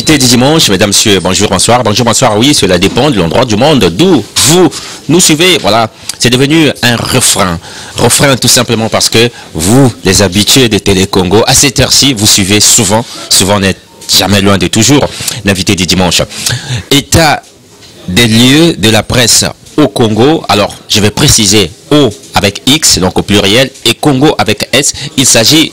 L'invité du dimanche, mesdames, messieurs, bonjour, bonsoir. Bonjour, bonsoir, oui, cela dépend de l'endroit du monde d'où vous nous suivez. Voilà, c'est devenu un refrain. Refrain tout simplement parce que vous, les habitués de Télé Congo, à cette heure-ci, vous suivez souvent, on n'est jamais loin de toujours, l'invité du dimanche. État des lieux de la presse au Congo. Alors, je vais préciser O avec X, donc au pluriel, et Congo avec S. Il s'agit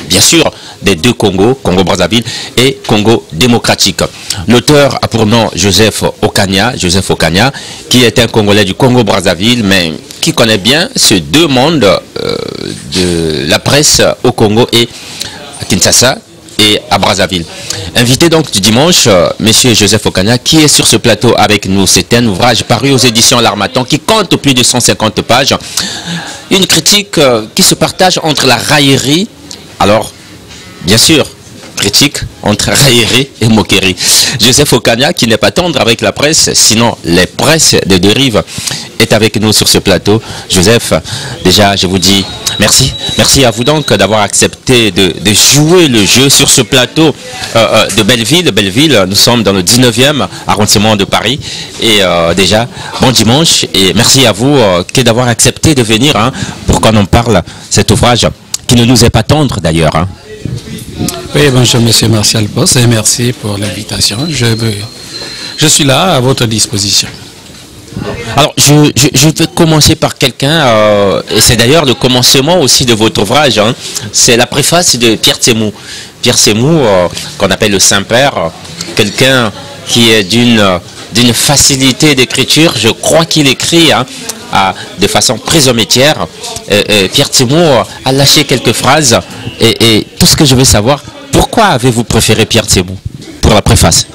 bien sûr des deux Congos, Congo-Brazzaville et Congo démocratique. L'auteur a pour nom Joseph Okanya, qui est un Congolais du Congo-Brazzaville, mais qui connaît bien ces deux mondes de la presse au Congo et à Kinshasa et à Brazzaville. Invité donc du dimanche, monsieur Joseph Okanya, qui est sur ce plateau avec nous. C'est un ouvrage paru aux éditions L'Harmattan qui compte plus de 150 pages. Une critique qui se partage entre la raillerie, alors, bien sûr, critique entre raillerie et moquerie. Joseph Okanya, qui n'est pas tendre avec la presse, sinon les presses de dérive, est avec nous sur ce plateau. Joseph, déjà, je vous dis merci. Merci à vous donc d'avoir accepté de jouer le jeu sur ce plateau de Belleville. Belleville, nous sommes dans le 19e arrondissement de Paris. Et déjà, bon dimanche. Et merci à vous d'avoir accepté de venir pour qu'on en parle, cet ouvrage qui ne nous est pas tendre d'ailleurs. Oui, bonjour monsieur Martial Post et merci pour l'invitation. Je suis là à votre disposition. Alors, je vais commencer par quelqu'un, et c'est d'ailleurs le commencement aussi de votre ouvrage, c'est la préface de Pierre Tsemou. Pierre Tsemou, qu'on appelle le Saint-Père, quelqu'un qui est d'une facilité d'écriture. Je crois qu'il écrit de façon prisommétière. Pierre Tsemou a lâché quelques phrases et tout ce que je veux savoir, pourquoi avez-vous préféré Pierre Tsemou pour la préface?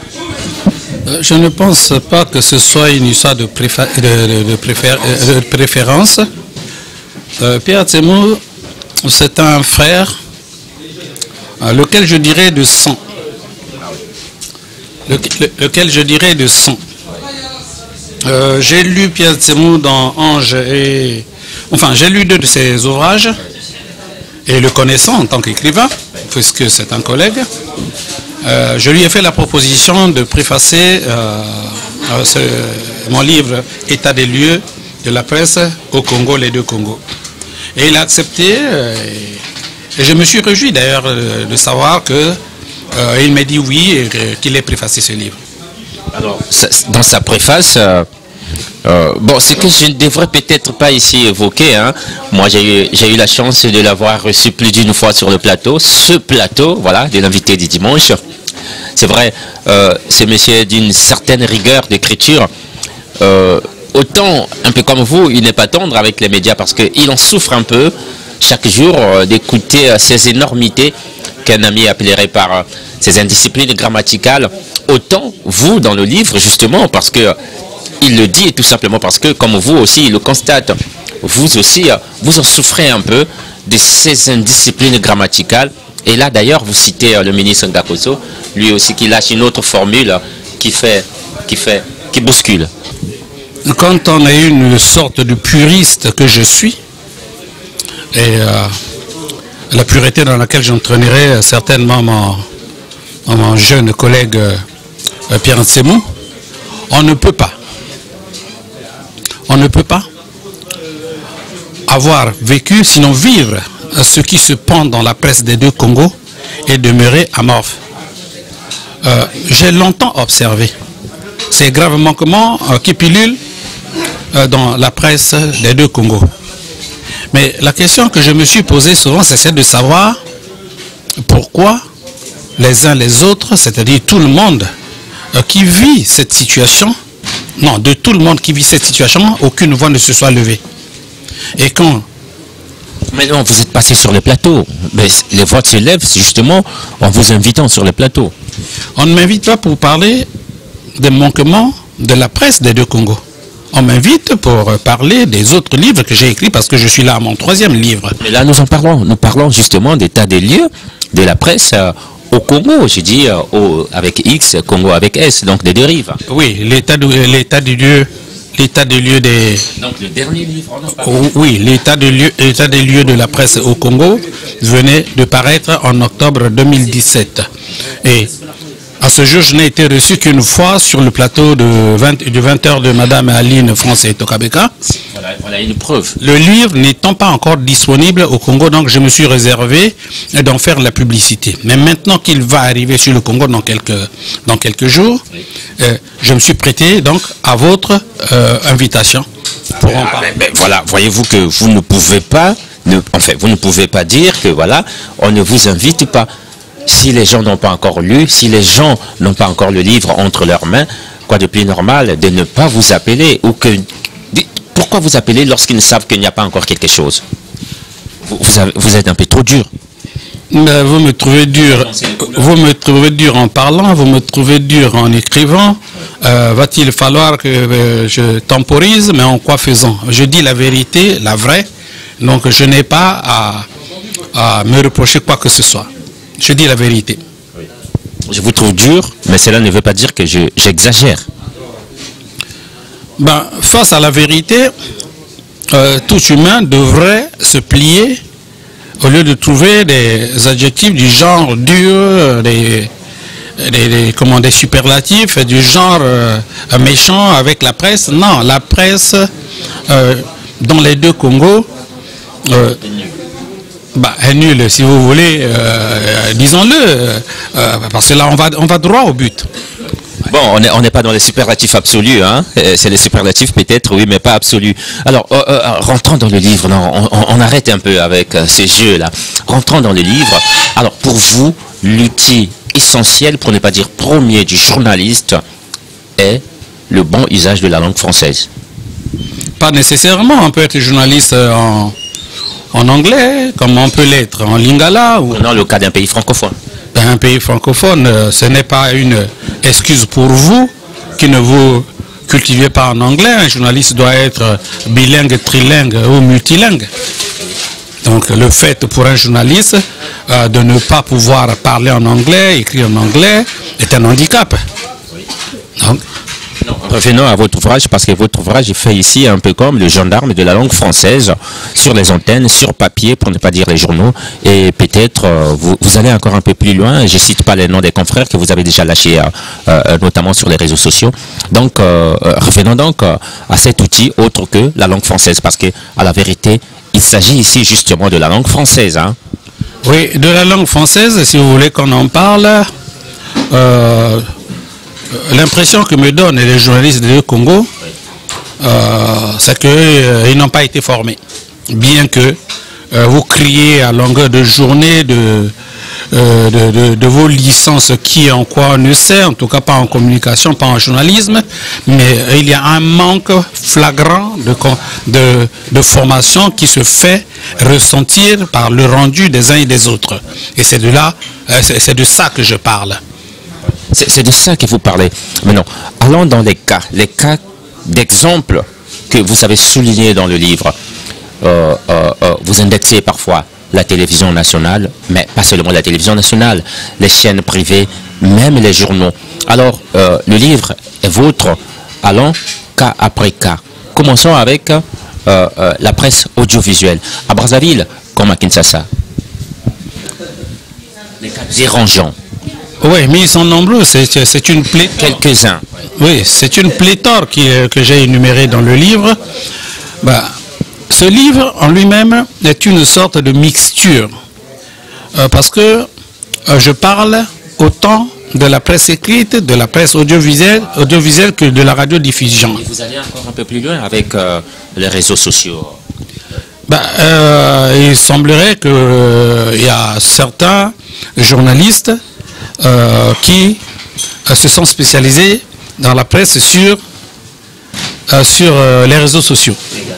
Je ne pense pas que ce soit une histoire de préférence. Pierre Tsemou, c'est un frère, lequel je dirais de sang. Lequel je dirais de sang. J'ai lu Pierre Tsemou dans Ange et... Enfin, j'ai lu deux de ses ouvrages et le connaissant en tant qu'écrivain, puisque c'est un collègue, je lui ai fait la proposition de préfacer mon livre « État des lieux de la presse au Congo, les deux Congos ». Et il a accepté et je me suis réjoui d'ailleurs de savoir qu'il m'a dit oui et qu'il ait préfacé ce livre. Alors, dans sa préface, bon, ce que je ne devrais peut-être pas ici évoquer, moi j'ai eu la chance de l'avoir reçu plus d'une fois sur le plateau, ce plateau, voilà, de l'invité du dimanche. C'est vrai, c'est monsieur d'une certaine rigueur d'écriture. Autant, un peu comme vous, il n'est pas tendre avec les médias parce qu'il en souffre un peu chaque jour d'écouter ces énormités qu'un ami appellerait par ces indisciplines grammaticales. Autant vous dans le livre, justement, parce que il le dit tout simplement parce que, comme vous aussi, il le constate, vous aussi, vous en souffrez un peu de ces indisciplines grammaticales. Et là, d'ailleurs, vous citez le ministre Ngakoso, lui aussi qui lâche une autre formule qui bouscule. Quand on est une sorte de puriste que je suis, et la pureté dans laquelle j'entraînerai certainement mon jeune collègue Pierre Tsemou, on ne peut pas avoir vécu, sinon vivre ce qui se pend dans la presse des deux Congos et demeurer amorphe. J'ai longtemps observé ces graves manquements qui pilulent dans la presse des deux Congos. Mais la question que je me suis posée souvent, c'est celle de savoir pourquoi les uns les autres, c'est-à-dire tout le monde qui vit cette situation, non, de tout le monde qui vit cette situation, aucune voix ne se soit levée. Et quand... Mais non, vous êtes passé sur le plateau. Mais les voix se lèvent justement en vous invitant sur le plateau. On ne m'invite pas pour parler des manquements de la presse des deux Congos. On m'invite pour parler des autres livres que j'ai écrits parce que je suis là à mon 3e livre. Mais là, nous en parlons. Nous parlons justement d'état des lieux de la presse au Congo, je dis avec X, Congo avec S, donc des dérives. Oui, l'état des lieux des... Donc le dernier livre, oui, l'état des lieux de la presse au Congo venait de paraître en octobre 2017. Et À ce jour, je n'ai été reçu qu'une fois sur le plateau de 20h de Madame Aline France et Tokabeka. Voilà une preuve. Le livre n'étant pas encore disponible au Congo, donc je me suis réservé d'en faire la publicité. Mais maintenant qu'il va arriver sur le Congo dans quelques jours, je me suis prêté donc à votre invitation pour en parler. Mais voilà, voyez-vous que vous ne pouvez pas, vous ne pouvez pas dire que voilà, on ne vous invite pas. Si les gens n'ont pas encore lu, si les gens n'ont pas encore le livre entre leurs mains, quoi de plus normal de ne pas vous appeler ou que... Pourquoi vous appeler lorsqu'ils ne savent qu'il n'y a pas encore quelque chose? Vous êtes un peu trop dur. Mais vous me trouvez dur en parlant, vous me trouvez dur en écrivant. Va-t-il falloir que je temporise, mais en quoi faisant? Je dis la vérité, la vraie, donc je n'ai pas à me reprocher quoi que ce soit. Je dis la vérité. Je vous trouve dur, mais cela ne veut pas dire que j'exagère. Ben, face à la vérité, tout humain devrait se plier au lieu de trouver des adjectifs du genre dur, des superlatifs du genre méchant avec la presse. Non, la presse dans les deux Congos est nulle, si vous voulez, disons-le, parce que là on va droit au but. Bon, on n'est pas dans les superlatifs absolus, hein. C'est les superlatifs peut-être, oui, mais pas absolus. Alors, rentrons dans le livre. Non, on arrête un peu avec ces jeux-là. Rentrons dans le livre. Alors, pour vous, l'outil essentiel, pour ne pas dire premier du journaliste, est le bon usage de la langue française. Pas nécessairement. On peut être journaliste en anglais, comme on peut l'être en lingala. Ou dans le cas d'un pays francophone. Un pays francophone, ce n'est pas une excuse pour vous qui ne vous cultivez pas en anglais. Un journaliste doit être bilingue, trilingue ou multilingue. Donc le fait pour un journaliste de ne pas pouvoir parler en anglais, écrire en anglais, est un handicap. Donc, revenons à votre ouvrage, parce que votre ouvrage est fait ici un peu comme le gendarme de la langue française, sur les antennes, sur papier, pour ne pas dire les journaux, et peut-être vous allez encore un peu plus loin. Je ne cite pas les noms des confrères que vous avez déjà lâchés, notamment sur les réseaux sociaux. Donc, revenons donc à cet outil autre que la langue française, parce que à la vérité, il s'agit ici justement de la langue française. Hein. Oui, de la langue française, si vous voulez qu'on en parle. L'impression que me donnent les journalistes du Congo, c'est qu'ils n'ont pas été formés. Bien que vous criez à longueur de journée de vos licences qui en quoi on ne sait, en tout cas pas en communication, pas en journalisme, mais il y a un manque flagrant de formation qui se fait ressentir par le rendu des uns et des autres. Et c'est de ça que je parle. C'est de ça que vous parlez. Mais non, allons dans les cas d'exemples que vous avez soulignés dans le livre. Vous indexez parfois la télévision nationale, mais pas seulement la télévision nationale, les chaînes privées, même les journaux. Alors, le livre est vôtre, allons cas après cas. Commençons avec la presse audiovisuelle. À Brazzaville, comme à Kinshasa. Les cas dérangeants. Oui, mais ils sont nombreux, c'est une pléthore. Quelques-uns. Oui, c'est une pléthore que j'ai énumérée dans le livre. Ce livre en lui-même est une sorte de mixture. Parce que je parle autant de la presse écrite, de la presse audiovisuelle que de la radiodiffusion. Et vous allez encore un peu plus loin avec les réseaux sociaux. Il semblerait qu'il y a certains journalistes qui se sont spécialisés dans la presse sur les réseaux sociaux.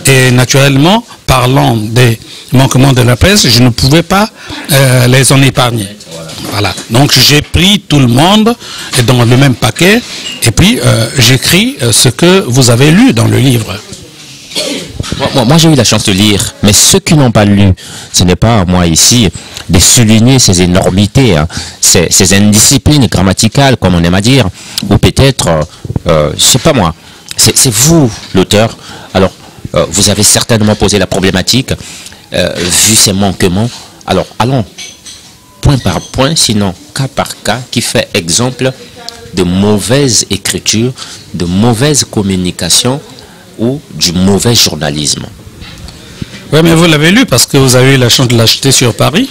Et naturellement, parlant des manquements de la presse, je ne pouvais pas les en épargner. Voilà. Donc j'ai pris tout le monde dans le même paquet et puis j'écris ce que vous avez lu dans le livre. Moi j'ai eu la chance de lire, mais ceux qui n'ont pas lu, ce n'est pas à moi ici de souligner ces énormités, hein, ces indisciplines grammaticales, comme on aime à dire, ou peut-être, je ne sais pas moi, c'est vous l'auteur. Alors, vous avez certainement posé la problématique, vu ces manquements. Alors, allons point par point, sinon cas par cas, qui fait exemple de mauvaise écriture, de mauvaise communication ou du mauvais journalisme. Oui, mais vous l'avez lu parce que vous avez eu la chance de l'acheter sur Paris,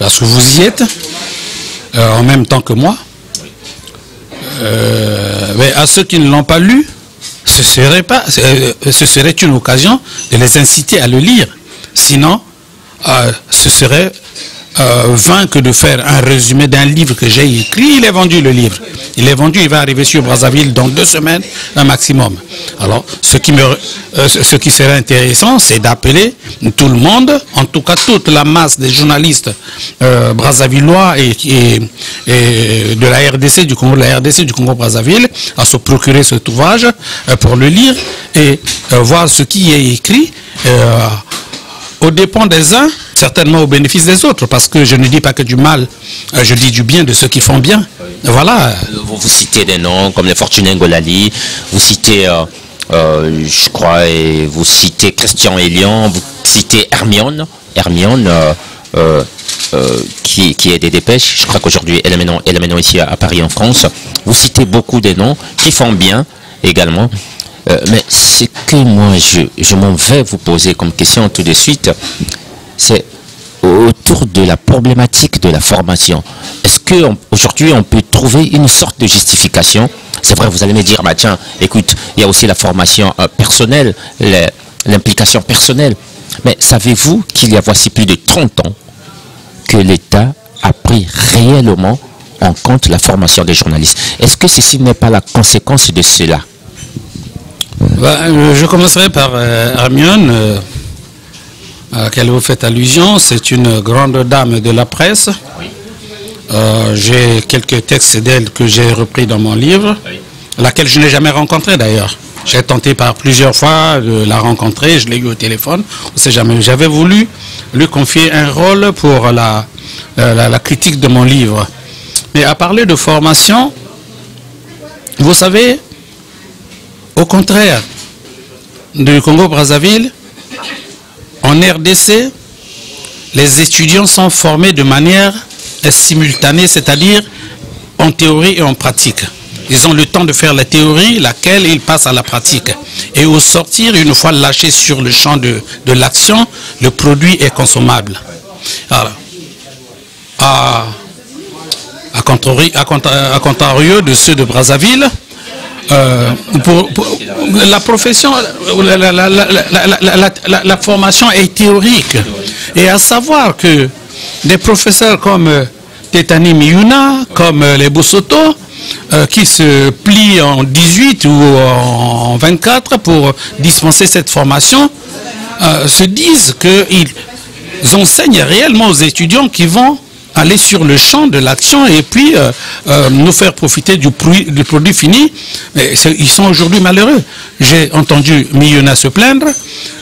parce que vous y êtes, en même temps que moi. Mais à ceux qui ne l'ont pas lu, ce serait une occasion de les inciter à le lire. Sinon, ce serait vain que de faire un résumé d'un livre que j'ai écrit. Il est vendu, le livre. Il est vendu, il va arriver sur Brazzaville dans 2 semaines, un maximum. Alors, ce qui serait intéressant, c'est d'appeler tout le monde, en tout cas toute la masse des journalistes brazzavillois et de la RDC, du Congo, de la RDC, du Congo-Brazzaville, à se procurer cet ouvrage pour le lire et voir ce qui est écrit aux dépens des uns, certainement au bénéfice des autres, parce que je ne dis pas que du mal, je dis du bien de ceux qui font bien. Voilà. Vous citez des noms comme les Fortuné Ngolali, vous citez, je crois, et vous citez Christian Elion, vous citez Hermione, qui est des dépêches. Je crois qu'aujourd'hui, elle est maintenant ici à Paris, en France. Vous citez beaucoup des noms qui font bien également. Mais ce que moi, je m'en vais vous poser comme question tout de suite, c'est autour de la problématique de la formation. Est-ce qu'aujourd'hui, on peut trouver une sorte de justification? C'est vrai, vous allez me dire, bah tiens, écoute, il y a aussi la formation personnelle, l'implication personnelle. Mais savez-vous qu'il y a voici plus de 30 ans que l'État a pris réellement en compte la formation des journalistes? Est-ce que ceci n'est pas la conséquence de cela? Je commencerai par Hermione, à laquelle vous faites allusion. C'est une grande dame de la presse. Oui. J'ai quelques textes d'elle que j'ai repris dans mon livre, oui, laquelle je n'ai jamais rencontrée d'ailleurs. J'ai tenté par plusieurs fois de la rencontrer, je l'ai eu au téléphone, on ne sait jamais. J'avais voulu lui confier un rôle pour la critique de mon livre. Mais à parler de formation, vous savez, au contraire du Congo-Brazzaville, en RDC, les étudiants sont formés de manière simultanée, c'est-à-dire en théorie et en pratique. Ils ont le temps de faire la théorie, laquelle ils passent à la pratique. Et au sortir, une fois lâché sur le champ de l'action, le produit est consommable. Alors, à contrario de ceux de Brazzaville, la profession, la formation est théorique. Et à savoir que des professeurs comme Tetani Miyuna, comme les Bosoto, qui se plient en 18 ou en 24 pour dispenser cette formation, se disent qu'ils enseignent réellement aux étudiants qui vont aller sur le champ de l'action et puis nous faire profiter du produit fini. Mais ils sont aujourd'hui malheureux. J'ai entendu Miyuna se plaindre,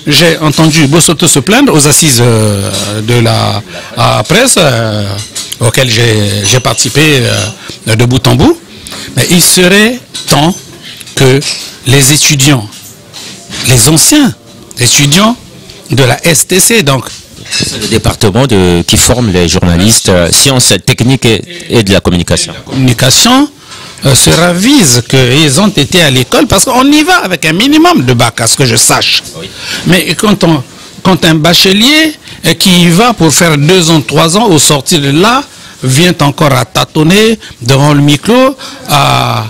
j'ai entendu Bosoto se plaindre aux assises de la presse auxquelles j'ai participé de bout en bout. Mais il serait temps que les étudiants, les anciens étudiants de la STC, donc c'est le département qui forme les journalistes sciences techniques et de la communication. Se ravisent qu'ils ont été à l'école parce qu'on y va avec un minimum de bac, à ce que je sache. Oui. Mais quand un bachelier qui y va pour faire 2 ans, 3 ans, au sortir de là, vient encore à tâtonner devant le micro, à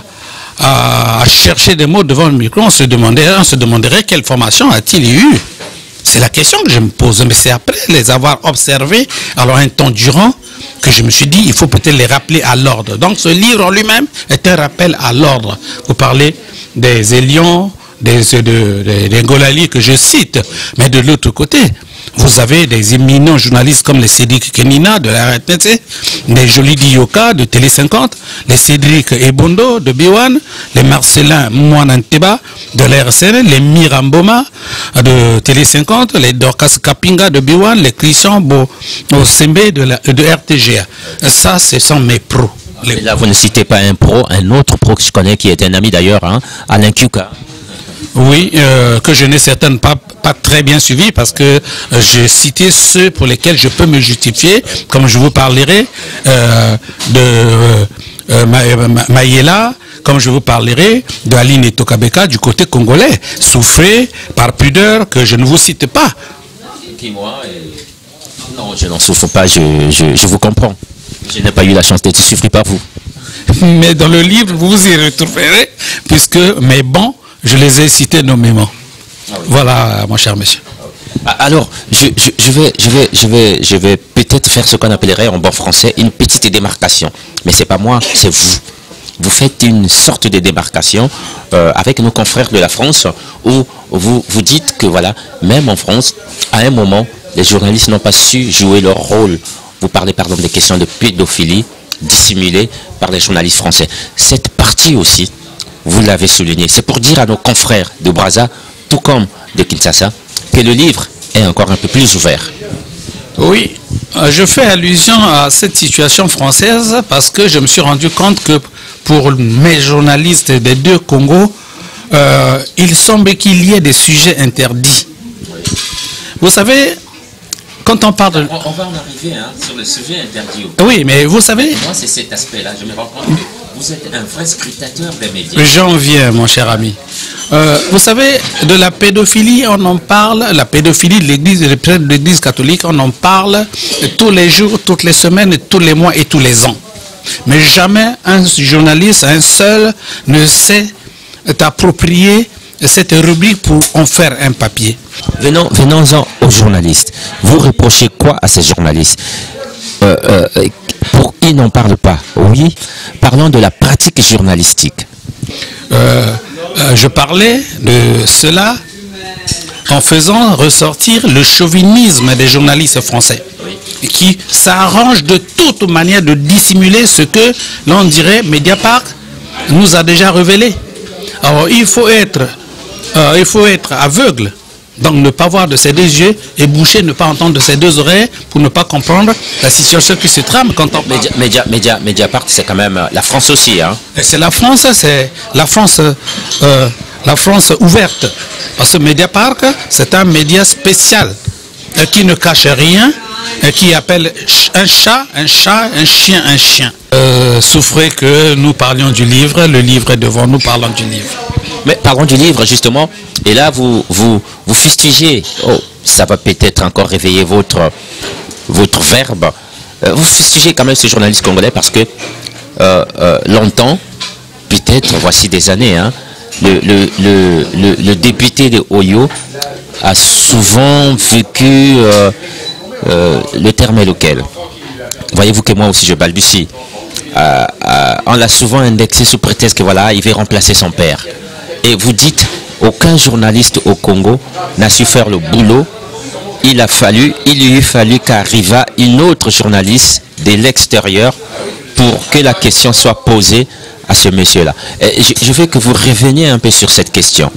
chercher des mots devant le micro, on se demanderait quelle formation a-t-il eu? C'est la question que je me pose, mais c'est après les avoir observés, alors un temps durant, que je me suis dit, il faut peut-être les rappeler à l'ordre. Donc ce livre en lui-même est un rappel à l'ordre. Vous parlez des Élions, des Ngolali que je cite, mais de l'autre côté, vous avez des éminents journalistes comme les Cédric Kenina de la RTC, les Jolie Dioka de Télé 50, les Cédric Ebondo de B1, les Marcelin Mouananteba de la RCN, les Miramboma de Télé 50, les Dorcas Kapinga de B1, les Christian Osembe de RTGA. Ça, ce sont mes pros. Là, vous ne citez pas un pro, un autre pro que je connais qui est un ami d'ailleurs, hein, Alain Kuka. Oui, que je n'ai certainement pas très bien suivi parce que j'ai cité ceux pour lesquels je peux me justifier, comme je vous parlerai de Mayela, comme je vous parlerai de Aline Tokabeka du côté congolais. Souffrez par pudeur que je ne vous cite pas. Non, je n'en souffre pas, je vous comprends. Je n'ai pas eu la chance d'être souffri par vous. Mais dans le livre, vous y retrouverez, puisque mes bons, je les ai cités nommément. Ah oui. Voilà, mon cher monsieur. Alors, je vais peut-être faire ce qu'on appellerait en bon français une petite démarcation. Mais c'est pas moi, c'est vous. Vous faites une sorte de démarcation avec nos confrères de la France où vous dites que voilà, même en France, à un moment, les journalistes n'ont pas su jouer leur rôle. Vous parlez par exemple des questions de pédophilie dissimulées par les journalistes français. Cette partie aussi, vous l'avez souligné. C'est pour dire à nos confrères de Brazza, tout comme de Kinshasa, que le livre est encore un peu plus ouvert. Oui, je fais allusion à cette situation française parce que je me suis rendu compte que pour mes journalistes des deux Congos, il semble qu'il y ait des sujets interdits. Vous savez, quand on parle de... On va en arriver sur le sujet interdit. Oui, mais vous savez... Moi, c'est cet aspect-là. Je me rends compte que vous êtes un vrai scrutateur des médias. J'en viens, mon cher ami. Vous savez, de la pédophilie, on en parle, la pédophilie de l'Église catholique, on en parle tous les jours, toutes les semaines, tous les mois et tous les ans. Mais jamais un journaliste, un seul, ne sait approprier cette rubrique pour en faire un papier. Venons-en aux journalistes. Vous reprochez quoi à ces journalistes? Pour qui n'en parle pas? Oui, parlons de la pratique journalistique. Je parlais de cela en faisant ressortir le chauvinisme des journalistes français, qui s'arrangent de toute manière de dissimuler ce que l'on dirait Mediapart nous a déjà révélé. Alors il faut être aveugle, donc ne pas voir de ses deux yeux, et boucher, ne pas entendre de ses deux oreilles pour ne pas comprendre la situation qui se trame quand on... Mediapart, c'est quand même la France aussi. Hein. C'est la France ouverte. Parce que Mediapart, c'est un média spécial qui ne cache rien, qui appelle un chat, un chien, un chien. Souffrez que nous parlions du livre, le livre est devant nous, parlons du livre. Mais parlons du livre justement, et là vous fustigez, ça va peut-être encore réveiller votre verbe, vous fustigez quand même ce journaliste congolais parce que longtemps, peut-être voici des années, hein, le député de Oyo a souvent vécu, le terme est lequel? Voyez-vous que moi aussi je balbutie. On l'a souvent indexé sous prétexte que voilà, il veut remplacer son père. Et vous dites, aucun journaliste au Congo n'a su faire le boulot. Il lui eût fallu qu'arriva une autre journaliste de l'extérieur pour que la question soit posée à ce monsieur-là. Je veux que vous reveniez un peu sur cette question.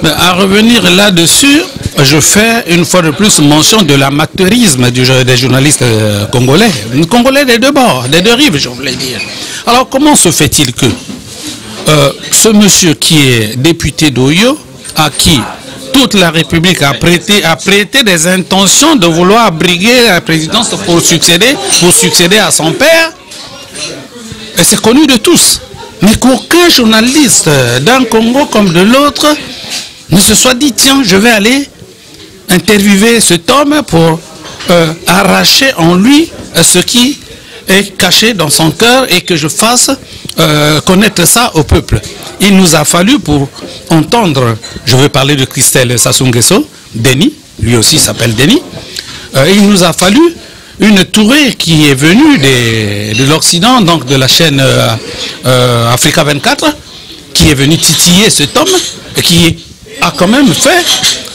À revenir là-dessus, je fais une fois de plus mention de l'amateurisme des journalistes congolais. Congolais des deux bords, des deux rives, je voulais dire. Alors comment se fait-il que ce monsieur qui est député d'Oyo, à qui toute la République a prêté des intentions de vouloir briguer la présidence pour succéder à son père, et c'est connu de tous, mais qu'aucun journaliste d'un Congo comme de l'autre ne se soit dit, tiens, je vais aller interviewer cet homme pour arracher en lui ce qui est caché dans son cœur et que je fasse connaître ça au peuple. Il nous a fallu pour entendre, je veux parler de Christelle Sassou Nguesso, Denis, lui aussi s'appelle Denis, il nous a fallu une tourée qui est venue de l'Occident, donc de la chaîne Africa 24, qui est venue titiller cet homme et qui a quand même fait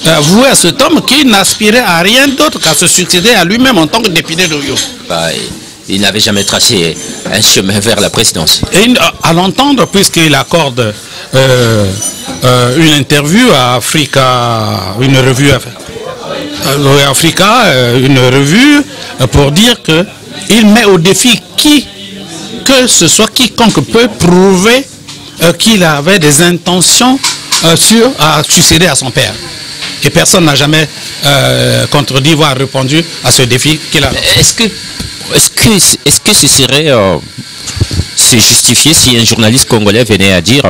avouer à cet homme qu'il n'aspirait à rien d'autre qu'à se succéder à lui-même en tant que député d'Oyo. Il n'avait jamais tracé un chemin vers la présidence. Et à l'entendre, puisqu'il accorde une interview à Africa, une revue Africa, une revue pour dire qu'il met au défi que ce soit quiconque peut prouver qu'il avait des intentions à succéder à son père. Et personne n'a jamais contredit, voire répondu à ce défi qu'il a. Est-ce que ce serait se justifier si un journaliste congolais venait à dire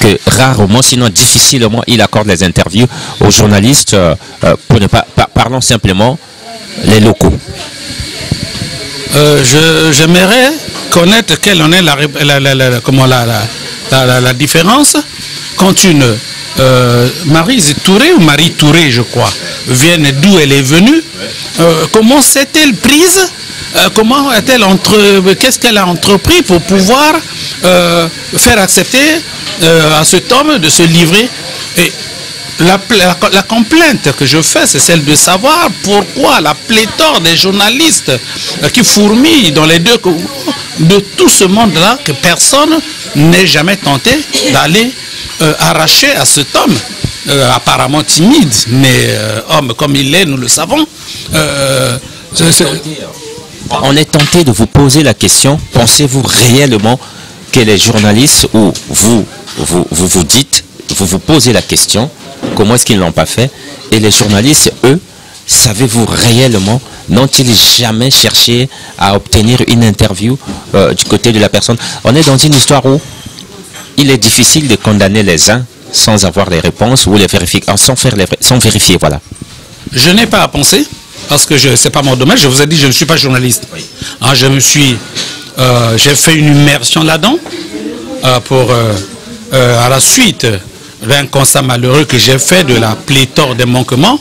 que rarement, sinon difficilement, il accorde les interviews aux journalistes pour ne pas, parlons simplement, les locaux? J'aimerais connaître quelle en est la différence quand une Maryse Touré ou Marie Touré, je crois, vient d'où elle est venue. Comment s'est-elle prise? Comment a-t-elle qu'est-ce qu'elle a entrepris pour pouvoir faire accepter à cet homme de se livrer? Et la complainte que je fais, c'est celle de savoir pourquoi la pléthore des journalistes qui fourmillent dans les deux de tout ce monde-là, que personne n'ait jamais tenté d'aller arracher à cet homme, apparemment timide, mais homme comme il est, nous le savons. On est tenté de vous poser la question, pensez-vous réellement que les journalistes, ou vous dites, vous vous posez la question, comment est-ce qu'ils ne l'ont pas fait? Et les journalistes, eux, savez-vous réellement, n'ont-ils jamais cherché à obtenir une interview du côté de la personne? On est dans une histoire où il est difficile de condamner les uns sans avoir les réponses ou les vérifier, sans vérifier, voilà. Je n'ai pas à penser, parce que ce n'est pas mon domaine. Je vous ai dit, je ne suis pas journaliste. Oui. Hein, j'ai fait une immersion là-dedans à la suite d'un constat malheureux que j'ai fait de la pléthore des manquements.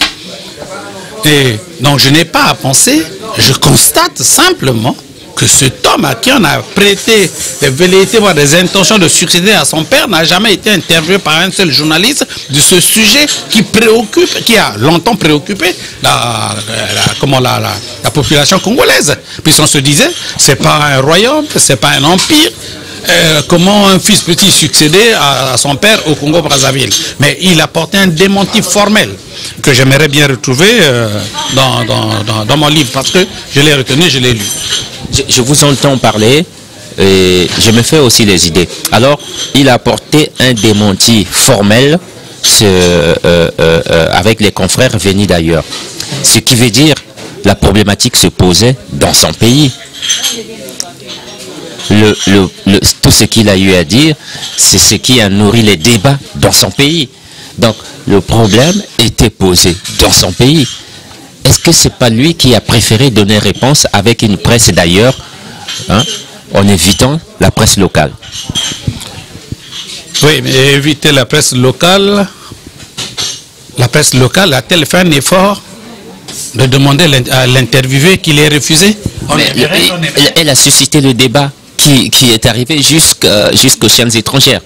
Et donc je n'ai pas à penser, je constate simplement que cet homme à qui on a prêté des velléités, voire des intentions de succéder à son père, n'a jamais été interviewé par un seul journaliste de ce sujet qui a longtemps préoccupé la population congolaise. Puisqu'on se disait, c'est pas un royaume, c'est pas un empire. Comment un fils peut-il succéder à son père au Congo-Brazzaville? Mais il apportait un démenti formel que j'aimerais bien retrouver dans mon livre, parce que je l'ai retenu, je l'ai lu. Je vous entends parler et je me fais aussi les idées. Alors, il a apporté un démenti formel avec les confrères venus d'ailleurs. Ce qui veut dire la problématique se posait dans son pays. Tout ce qu'il a eu à dire, c'est ce qui a nourri les débats dans son pays. Donc, le problème était posé dans son pays. Est-ce que ce n'est pas lui qui a préféré donner réponse avec une presse d'ailleurs, hein, en évitant la presse locale? Oui, mais éviter la presse locale a-t-elle fait un effort de demander à l'interviewé qu'il ait refusé? Elle a suscité le débat qui est arrivé jusqu'aux chaînes étrangères.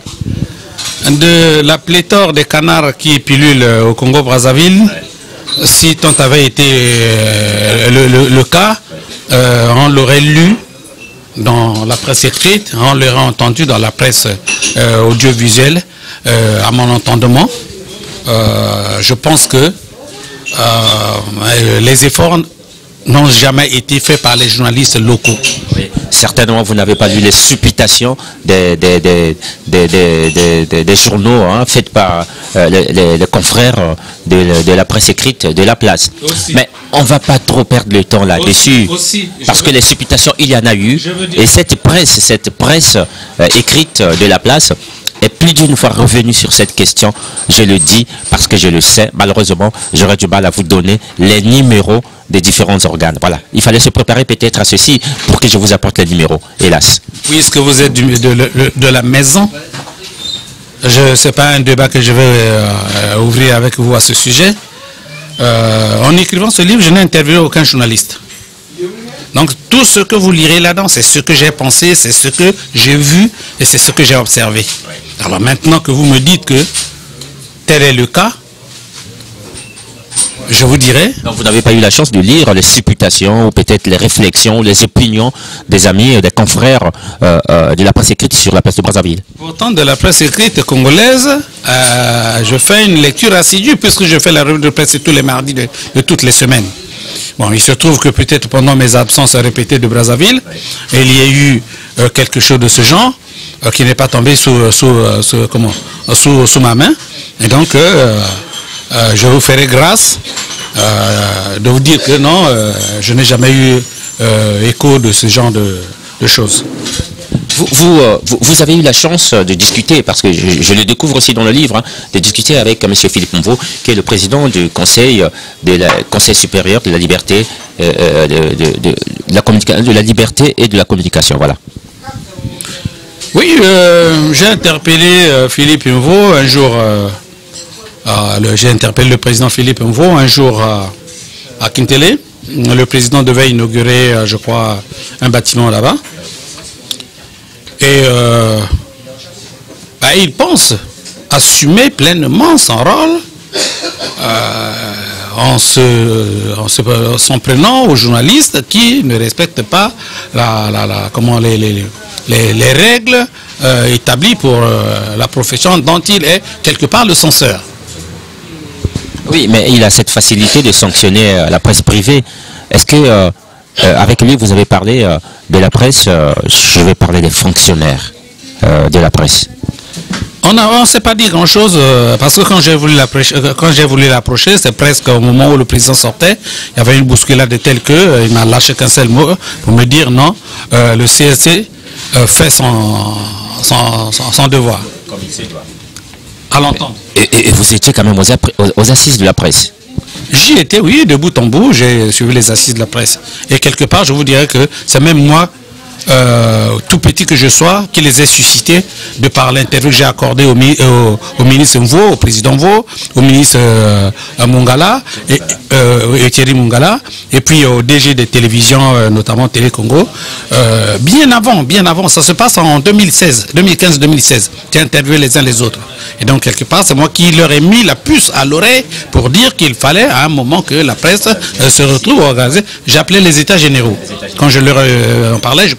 De la pléthore des canards qui pilulent au Congo-Brazzaville, si tant avait été le cas, on l'aurait lu dans la presse écrite, on l'aurait entendu dans la presse audiovisuelle, à mon entendement. Je pense que les efforts n'ont jamais été faits par les journalistes locaux. Oui. Certainement, vous n'avez pas lu les supputations des journaux, hein, faites par les confrères de la presse écrite de la place. Aussi. Mais on ne va pas trop perdre le temps là-dessus, parce que les supputations, il y en a eu, et cette presse écrite de la place est plus d'une fois revenue sur cette question. Je le dis parce que je le sais. Malheureusement, j'aurais du mal à vous donner les numéros des différents organes. Voilà. Il fallait se préparer peut-être à ceci pour que je vous apporte les numéros, hélas. Puisque vous êtes de la maison, ce n'est pas un débat que je vais ouvrir avec vous à ce sujet. En écrivant ce livre, je n'ai interviewé aucun journaliste. Donc tout ce que vous lirez là-dedans, c'est ce que j'ai pensé, c'est ce que j'ai vu et c'est ce que j'ai observé. Alors maintenant que vous me dites que tel est le cas, je vous dirai... Donc vous n'avez pas eu la chance de lire les supputations ou peut-être les réflexions, les opinions des amis et des confrères de la presse écrite sur la presse de Brazzaville? Pourtant, de la presse écrite congolaise, je fais une lecture assidue puisque je fais la revue de presse tous les mardis de toutes les semaines. Bon, il se trouve que peut-être pendant mes absences répétées de Brazzaville, il y a eu quelque chose de ce genre qui n'est pas tombé sous ma main. Et donc, je vous ferai grâce de vous dire que non, je n'ai jamais eu écho de ce genre de choses. Vous avez eu la chance de discuter, parce que je le découvre aussi dans le livre, hein, de discuter avec M. Philippe Mvo, qui est le président du Conseil supérieur de la liberté, de la liberté et de la communication. Voilà. Oui, j'ai interpellé Philippe Mvo un jour. J'ai interpellé le président Philippe Mvo un jour à Kintele. Le président devait inaugurer, je crois, un bâtiment là-bas. Et il pense assumer pleinement son rôle en s'en prenant aux journalistes qui ne respectent pas les règles établies pour la profession dont il est quelque part le censeur. Oui, mais il a cette facilité de sanctionner la presse privée. Est-ce que avec lui, vous avez parlé de la presse, je vais parler des fonctionnaires de la presse. On ne s'est pas dit grand-chose, parce que quand j'ai voulu l'approcher, c'est presque au moment où le président sortait, il y avait une bousculade de telle que il m'a lâché qu'un seul mot pour me dire non, le CSC fait son devoir. Comme il se doit. À l'entendre. Et vous étiez quand même aux assises de la presse. J'y étais, oui, de bout en bout, j'ai suivi les assises de la presse. Et quelque part, je vous dirais que c'est même moi, tout petit que je sois, qui les ai suscités de par l'interview que j'ai accordée au ministre Mvo, au président Mvo, au ministre Mungala, et Thierry Mungala, et puis au DG des télévisions, notamment Télé Congo. Bien avant, ça se passe en 2015-2016. J'ai interviewé les uns les autres. Et donc, quelque part, c'est moi qui leur ai mis la puce à l'oreille pour dire qu'il fallait, à un moment, que la presse se retrouve organisée. J'appelais les États généraux. Quand je leur en parlais, je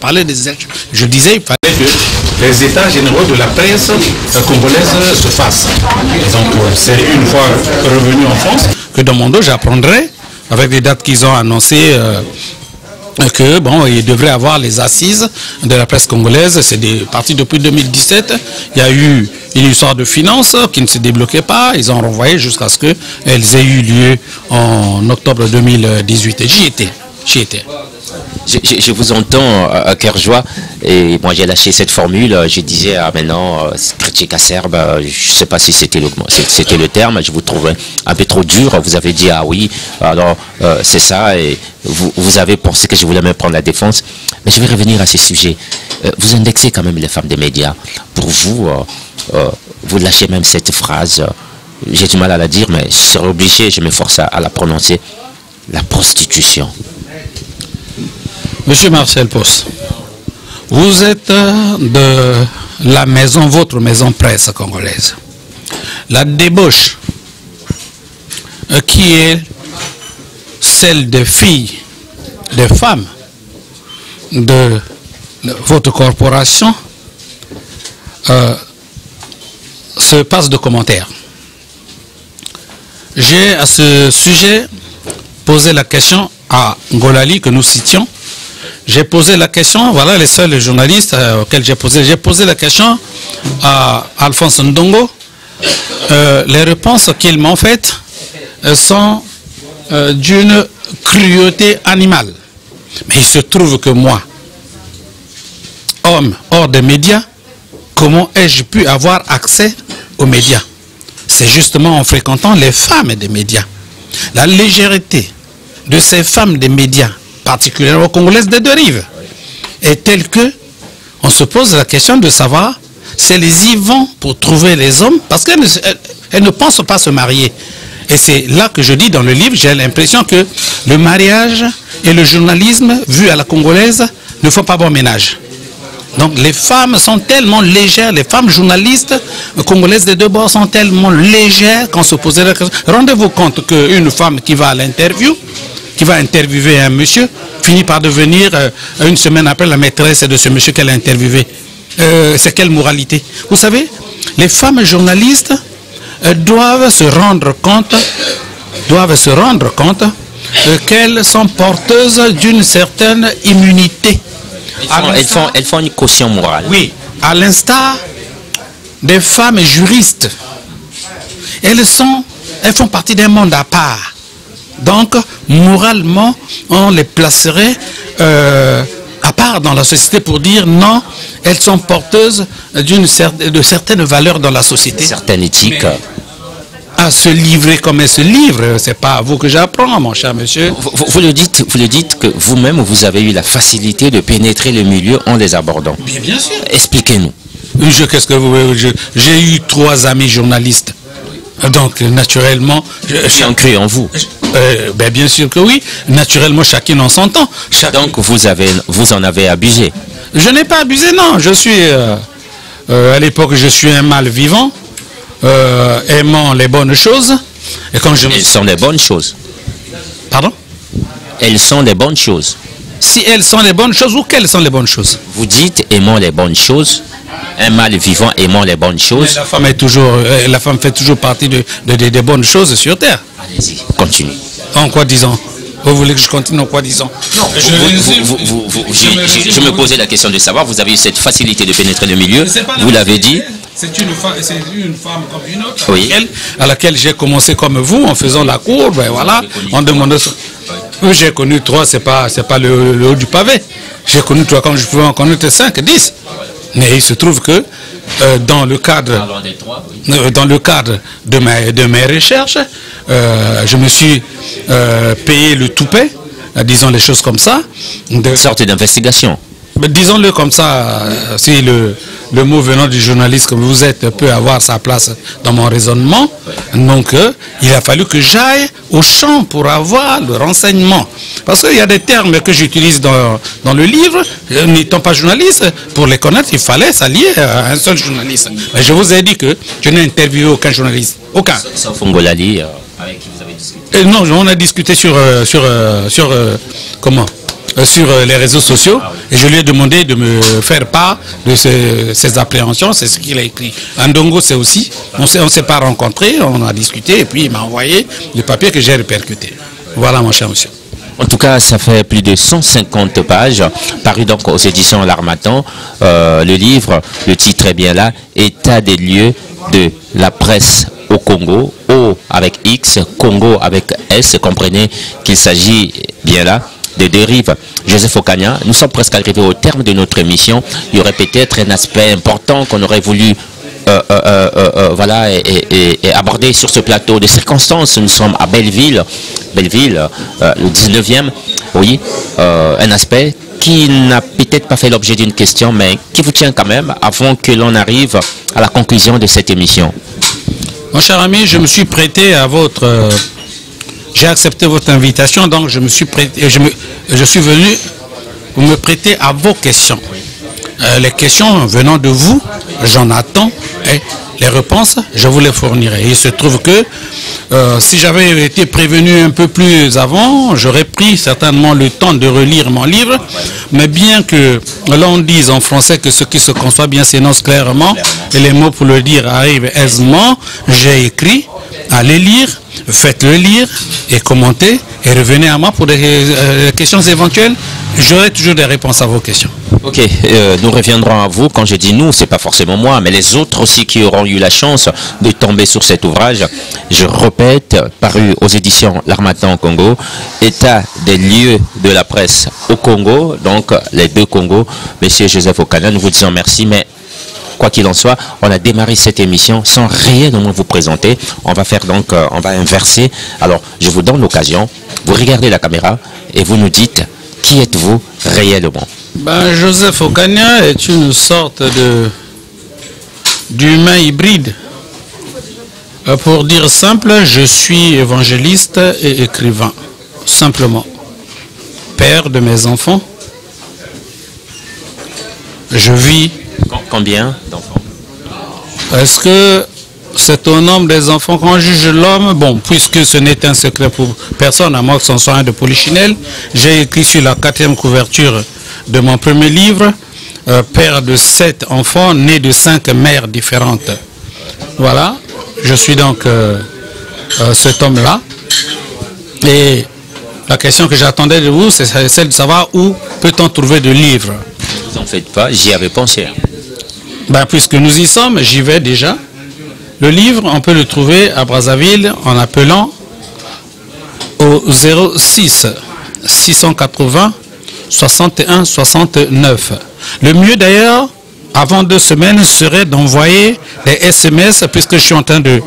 disais qu'il fallait que les États généraux de la presse congolaise se fassent. Donc, c'est une fois revenu en France que dans mon dos, j'apprendrai, avec les dates qu'ils ont annoncées, que bon, il devrait avoir les assises de la presse congolaise. C'est parti depuis 2017. Il y a eu une histoire de finances qui ne se débloquait pas. Ils ont renvoyé jusqu'à ce qu'elles aient eu lieu en octobre 2018. Et j'y étais. Je vous entends à cœur joie, et moi j'ai lâché cette formule. Je disais maintenant, critique acerbe, je ne sais pas si c'était le terme, je vous trouvais un peu trop dur. Vous avez dit ah oui, alors c'est ça, et vous avez pensé que je voulais même prendre la défense. Mais je vais revenir à ce sujet. Vous indexez quand même les femmes des médias. Pour vous, vous lâchez même cette phrase, j'ai du mal à la dire, mais je serai obligé, je m'efforce à la prononcer, la prostitution. Monsieur Marcel Posse, vous êtes de la maison, votre maison presse congolaise. La débauche qui est celle des filles, des femmes de votre corporation se passe de commentaires. J'ai à ce sujet posé la question à Ngolali que nous citions. J'ai posé la question, voilà les seuls journalistes auxquels j'ai posé la question à Alphonse Ndongo. Les réponses qu'ils m'ont faites sont d'une cruauté animale. Mais il se trouve que moi, homme hors des médias, comment ai-je pu avoir accès aux médias? C'est justement en fréquentant les femmes des médias. La légèreté de ces femmes des médias, particulièrement congolaises des deux rives, est telle que on se pose la question de savoir si elles y vont pour trouver les hommes, parce qu'elles ne pensent pas se marier. Et c'est là que je dis dans le livre, j'ai l'impression que le mariage et le journalisme, vu à la congolaise, ne font pas bon ménage. Donc les femmes sont tellement légères, les femmes journalistes congolaises des deux bords sont tellement légères qu'on se pose la question. Rendez-vous compte qu'une femme qui va à l'interview, qui va interviewer un monsieur, finit par devenir, une semaine après, la maîtresse de ce monsieur qu'elle a interviewé. C'est quelle moralité? Vous savez, les femmes journalistes doivent se rendre compte qu'elles sont porteuses d'une certaine immunité. Elles font une caution morale. Oui, à l'instar des femmes juristes. Elles sont elles font partie d'un monde à part. Donc, moralement, on les placerait à part dans la société pour dire non, elles sont porteuses de certaines valeurs dans la société. Certaines éthiques. À se livrer comme elles se livrent, c'est pas à vous que j'apprends, mon cher monsieur. Vous le dites que vous-même, vous avez eu la facilité de pénétrer le milieu en les abordant. Bien sûr. Expliquez-nous. Qu'est-ce que vous voulez? J'ai eu 3 amis journalistes. Donc, naturellement... J'ai en cru en vous. Ben, bien sûr que oui. Naturellement, chacun en son temps. Donc, vous en avez abusé. Je n'ai pas abusé, non. Je suis... à l'époque, je suis un mâle vivant, aimant les bonnes choses. Et quand Elles sont les bonnes choses. Pardon? Elles sont les bonnes choses. Si elles sont les bonnes choses, ou quelles sont les bonnes choses? Vous dites aimons les bonnes choses. Un mâle vivant aimant les bonnes choses. Mais la femme fait toujours partie des bonnes choses sur terre. Allez-y, continue. En quoi disant? Vous voulez que je continue en quoi disant? Non, je me posais la question de savoir, vous avez eu cette facilité de pénétrer le milieu, vous l'avez dit. C'est une femme comme une autre, oui, à laquelle j'ai commencé comme vous, en faisant la cour, ben voilà, en demandant... J'ai connu 3, c'est pas le haut du pavé. J'ai connu 3 comme je pouvais en connaître 5, 10. Mais il se trouve que dans le cadre de mes recherches, je me suis payé le toupet, disons les choses comme ça. Une sorte d'investigation. Disons-le comme ça, si le mot venant du journaliste que vous êtes peut avoir sa place dans mon raisonnement. Donc, il a fallu que j'aille au champ pour avoir le renseignement. Parce qu'il y a des termes que j'utilise dans le livre, n'étant pas journaliste, pour les connaître, il fallait s'allier à un seul journaliste. Mais je vous ai dit que je n'ai interviewé aucun journaliste. Aucun. Sauf Ngolali, avec qui vous avez discuté. Non, on a discuté sur les réseaux sociaux, et je lui ai demandé de me faire part de ses appréhensions. C'est ce qu'il a écrit. Ndongo, c'est aussi. On ne s'est pas rencontrés, on a discuté, et puis il m'a envoyé le papier que j'ai répercuté. Voilà, mon cher monsieur. En tout cas, ça fait plus de 150 pages, paru donc aux éditions L'Harmattan. Le livre, le titre est bien là, État des lieux de la presse au Congo, O avec X, Congo avec S. Comprenez qu'il s'agit bien là de dérive. Joseph Okonia, nous sommes presque arrivés au terme de notre émission. Il y aurait peut-être un aspect important qu'on aurait voulu voilà, et aborder sur ce plateau de circonstances. Nous sommes à Belleville, le 19e, oui, un aspect qui n'a peut-être pas fait l'objet d'une question, mais qui vous tient quand même avant que l'on arrive à la conclusion de cette émission. Mon cher ami, je me suis prêté à votre... j'ai accepté votre invitation, donc je me suis prêté, je suis venu me prêter à vos questions. Les questions venant de vous, j'en attends, et les réponses, je vous les fournirai. Il se trouve que si j'avais été prévenu un peu plus avant, j'aurais pris certainement le temps de relire mon livre, mais bien que l'on dise en français que ce qui se conçoit bien s'énonce clairement, et les mots pour le dire arrivent aisément, j'ai écrit, allez lire, faites-le lire et commentez et revenez à moi pour des questions éventuelles. J'aurai toujours des réponses à vos questions. Ok, nous reviendrons à vous. Quand je dis nous, c'est pas forcément moi, mais les autres aussi qui auront eu la chance de tomber sur cet ouvrage. Je répète, paru aux éditions L'Harmattan Congo, État des lieux de la presse au Congo, donc les deux Congos. Monsieur Joseph Okonia, nous vous disons merci, mais quoi qu'il en soit, on a démarré cette émission sans réellement vous présenter. On va faire donc, on va inverser. Alors, je vous donne l'occasion, vous regardez la caméra et vous nous dites qui êtes-vous réellement. Joseph Okonia est une sorte d'humain hybride. Pour dire simple, je suis évangéliste et écrivain, simplement. Père de mes enfants. Je vis... Combien d'enfants? Est-ce que c'est au nombre des enfants qu'on juge l'homme? Bon, puisque ce n'est un secret pour personne, à moins que ce soit un de Polichinelle, j'ai écrit sur la 4e couverture de mon premier livre, père de 7 enfants, nés de 5 mères différentes. Voilà, je suis donc cet homme-là. Et la question que j'attendais de vous, c'est celle de savoir où peut-on trouver de livres. Ne vous en faites pas, j'y avais pensé. Puisque nous y sommes, j'y vais déjà. Le livre, on peut le trouver à Brazzaville en appelant au 06 680 61 69. Le mieux d'ailleurs, avant 2 semaines, serait d'envoyer des SMS, puisque je suis en train de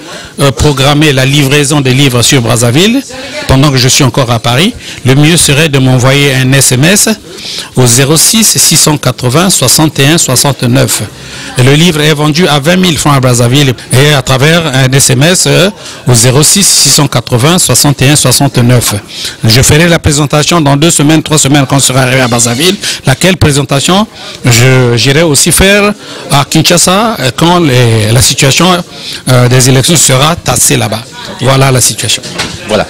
programmer la livraison des livres sur Brazzaville, pendant que je suis encore à Paris. Le mieux serait de m'envoyer un SMS au 06 680 61 69. Et le livre est vendu à 20 000 francs à Brazzaville et à travers un SMS au 06 680 61 69. Je ferai la présentation dans 2 semaines, 3 semaines quand je serai arrivé à Brazzaville, laquelle présentation j'irai aussi faire à Kinshasa quand la situation des élections sera tassée là-bas. Voilà la situation. Voilà,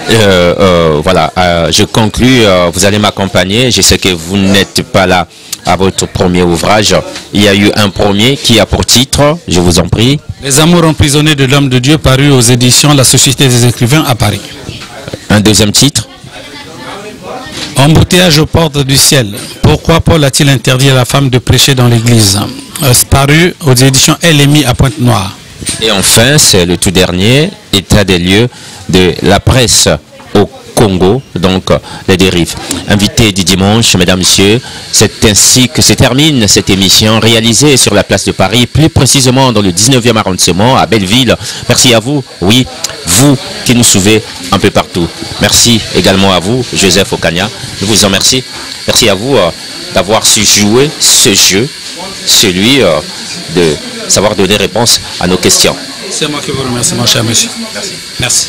je conclus, vous allez m'accompagner, je sais que vous n'êtes pas là à votre premier ouvrage, il y a eu un premier qui a pour titre, je vous en prie. Les amours emprisonnés de l'homme de Dieu, paru aux éditions La Société des écrivains à Paris. Un deuxième titre. Embouteillage aux portes du ciel. Pourquoi Paul a-t-il interdit à la femme de prêcher dans l'église? Paru aux éditions LMI à Pointe-Noire. Et enfin, c'est le tout dernier, état des lieux de la presse au Congo, donc les dérives. Invité du dimanche, mesdames, messieurs, c'est ainsi que se termine cette émission réalisée sur la place de Paris, plus précisément dans le 19e arrondissement, à Belleville. Merci à vous, oui, vous qui nous suivez un peu partout. Merci également à vous, Joseph Okania, je vous en remercie. Merci à vous d'avoir su jouer ce jeu, celui de savoir donner réponse à nos questions. C'est moi qui vous remercie, mon cher monsieur. Merci. Merci.